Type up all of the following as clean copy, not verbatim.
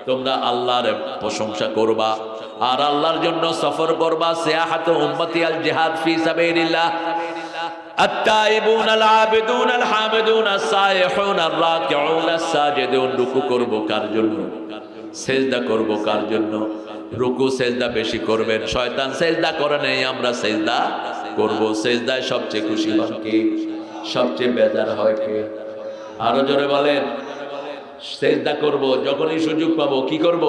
তোমরা আল্লাহর প্রশংসা করবা আর আল্লাহর জন্য সফর করবা। সিয়াহাতু উম্মতি আল জিহাদ ফি সাবিলিল্লাহ। আত-তাইবুন আল আবিদুন আল হামিদুন আস-সাইহুন আর-রাকিউন আস-সাজিদুন। রুকু করব কার জন্য? সিজদা করব কার জন্য? রুকু সিজদা বেশি করবেন। শয়তান সিজদা করে নেই, আমরা সিজদা করব। সিজদায় সবচেয়ে খুশি হন কে? সবচেয়ে বেজার হয় কে? আরো জোরে বলেন। সেজদা করব, যখনই সুযোগ পাবো কি করব?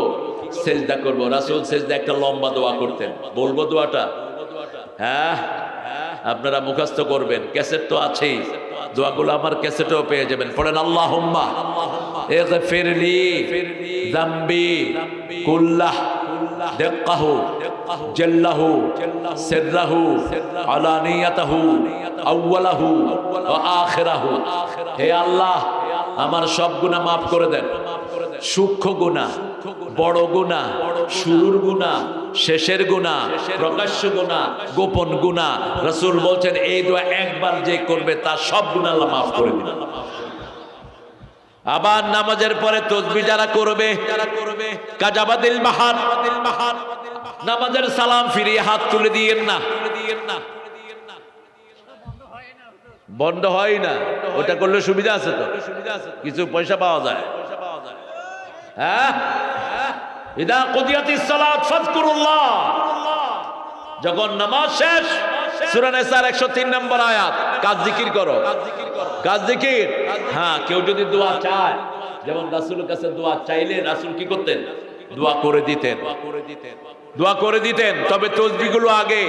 সেজদা করব। রাসূল সেজদা একটা লম্বা দোয়া করতেন, বলবো দোয়াটা? হ্যাঁ, আপনারা মুখস্থ করবেন, ক্যাসেট তো আছেই, দোয়াগুলো আমার ক্যাসেটেও পেয়ে যাবেন। পড়েন আল্লাহুম্মা ইগফিরলি যামবি কুল্লাহ দাক্কাহু জাল্লাহু সিররাহু আলানিয়াতাহু আউওয়ালাহু ওয়া আখিরাহু। হে আল্লাহ, আমার সব গুনাহ মাফ করে দেন। সূক্ষ্ম গুনাহ, বড় গুনাহ, শুরুর গুনাহ, শেষের গুনাহ, প্রকাশ্য গুনাহ, গোপন গুনাহ। রাসূল বলছেন এই দোয়া একবার যে করবে তার সব গুনাহ আল্লাহ মাফ করে দিবেন। আবার নামাজের পরে তাসবিহ যারা করবে, কাজাবাদিল মাহান, নামাজের সালাম ফিরিয়ে হাত তুলে দিয়েন না। বন্ধ হয় না, ওটা করলে সুবিধা আছে তো, কিছু পয়সা পাওয়া যায়। হ্যাঁ, ইদা কুদিয়াতিস সালাত ফাযকুরুল্লাহ। যখন নামাজ শেষ, সূরা নিসার 103 নম্বর আয়াত, কাজ জিকির করো, কাজ জিকির। হ্যাঁ, কেউ যদি দোয়া চায়, যেমন রাসূলের কাছে দোয়া চাইলে রাসূল কি করতেন? দোয়া করে দিতেন, দোয়া করে দিতেন। তবে তাসবিহগুলো আগে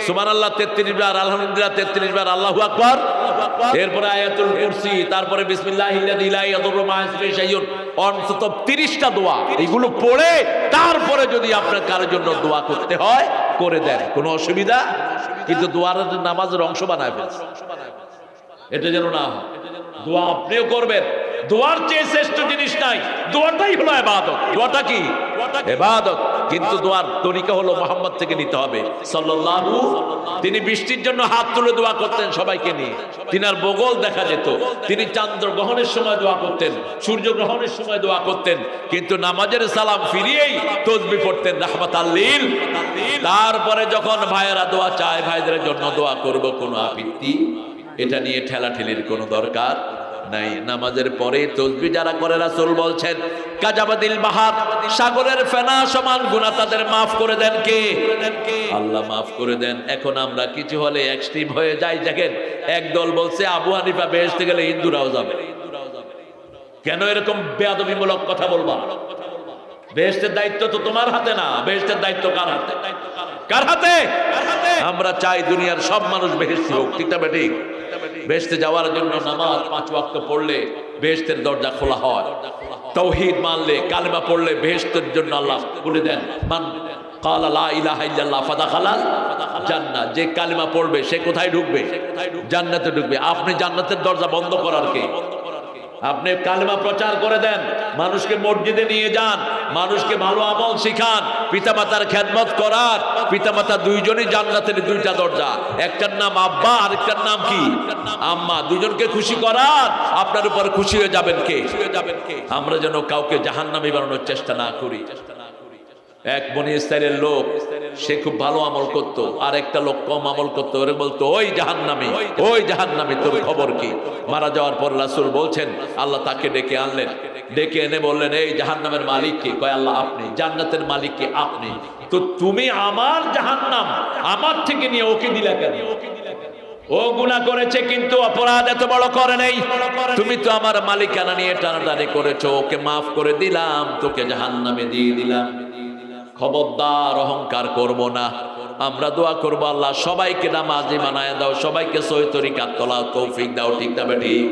সুবহানাল্লাহ 33 বার, আলহামদুলিল্লাহ 33 বার, আল্লাহু আকবার, এরপরে আয়াতুল কুরসি, তারপরে বিসমিল্লাহিল্লাযী লা ইয়াদুররু মা ইসমিহি শাইউন, অন্তত 30টা দোয়া। এগুলো পড়ে তারপরে যদি আপনার কারোর জন্য দোয়া করতে হয় করে দেন, কোনো অসুবিধা। কিন্তু দোয়ার নামাজের অংশ বানায় ফেলছে, এটা যেন না হয়। দোয়া আপনিও করবেন, দোয়ার চেয়ে শ্রেষ্ঠ জিনিস নাই। দোয়াটাই হলো ইবাদত। দোয়াটা কি? ইবাদত। কিন্তু দোয়ার তরিকা হলো মুহাম্মদ থেকে নিতে হবে সাল্লাল্লাহু। তিনি বৃষ্টির জন্য হাত তুলে দোয়া করতেন সবাইকে নিয়ে, তিনার বগল দেখা যেত। তিনি চন্দ্র গ্রহণের সময় দোয়া করতেন, সূর্য গ্রহণের সময় দোয়া করতেন। কিন্তু নামাজের সালাম ফিরিয়েই তাসবিহ পড়তেন রাহমাতাল লিল। তারপরে যখন ভাইয়েরা দোয়া চায়, ভাইদের জন্য দোয়া করব, কোনো আপত্তি, এটা নিয়ে ঠেলাঠেলির কোনো দরকার নাই। নামাজের পরে তাসবিহ যারা করে, রাসূল বলছেন কাজাবাদিল বাহার, সাগরের ফেনা সমান গুনাহ তাদের মাফ করে দেন কে? আল্লাহ মাফ করে দেন। এখন আমরা কিছু হলে এক্সট্রিম হয়ে যাই। দেখেন, একদল বলছে আবু হানিফা বেহেশতে গেলে হিন্দুরাও যাবে। কেন এরকম বেয়াদবিমূলক কথা বলবা? বেহেশতের দায়িত্ব তো তোমার হাতে না, বেহেশতের দায়িত্ব কার হাতে? কার হাতে? আমরা চাই দুনিয়ার সব মানুষ বেহেশতি হোক, ঠিক না বেঠিক? বেহেশতে যাওয়ার জন্য নামাজ 5 ওয়াক্ত পড়লে বেহেশতের দরজা খোলা হয়। তাওহীদ মানলে, কালেমা পড়লে বেহেশতের জন্য আল্লাহ খুলে দেন। মান ক্বালা লা ইলাহা ইল্লাল্লাহ ফাদাখালাল জান্নাহ। যে কালেমা পড়বে সে কোথায় ঢুকবে? জান্নাতে ঢুকবে। আপনি জান্নাতের দরজা বন্ধ করার কে? আপনি কালেমা প্রচার করে দেন, মানুষকে মসজিদে নিয়ে যান, মানুষকে ভালো আমল শিখান, পিতামাতার খেদমত করার। পিতামাতা দুইজনই জান্নাতের 2টা দরজা, একটার নাম আব্বা, আরেকটার নাম কি? আম্মা। দুজনকে খুশি করার, আপনার উপর খুশি হয়ে যাবেন কে? আমরা যেন কাউকে জাহান্নামী বানানোর চেষ্টা না করি। এক বনি ইসরাইলের লোক, সে খুব ভালো আমল করত, আর একটা লোক কম আমল করতো। ওরে বলতো ওই জাহান্নামী, ওই জাহান্নামী, তোর খবর কি? মারা যাওয়ার পর রাসূল বলছেন, আল্লাহ তাকে ডেকে আনলেন। ডেকে এনে বললেন, এই জাহান্নামের মালিক কে? কয় আল্লাহ আপনি। জান্নাতের মালিক কে? আপনি। তো তুমি আমার জাহান্নাম আমার থেকে নিয়ে ওকে দিলা কেন? ও গুনাহ করেছে কিন্তু অপরাধ এত বড় করে নাই। তুমি তো আমার মালিকানা নিয়ে টানাটানি করেছো, ওকে মাফ করে দিলাম, তোকে জাহান্নামে দিয়ে দিলাম। খবরদার অহংকার করব না। আমরা দোয়া করব, আল্লাহ সবাইকে নামাজি বানায় দাও, সবাইকে সহি তরিকাত চলার তৌফিক দাও, ঠিক না বেঠিক?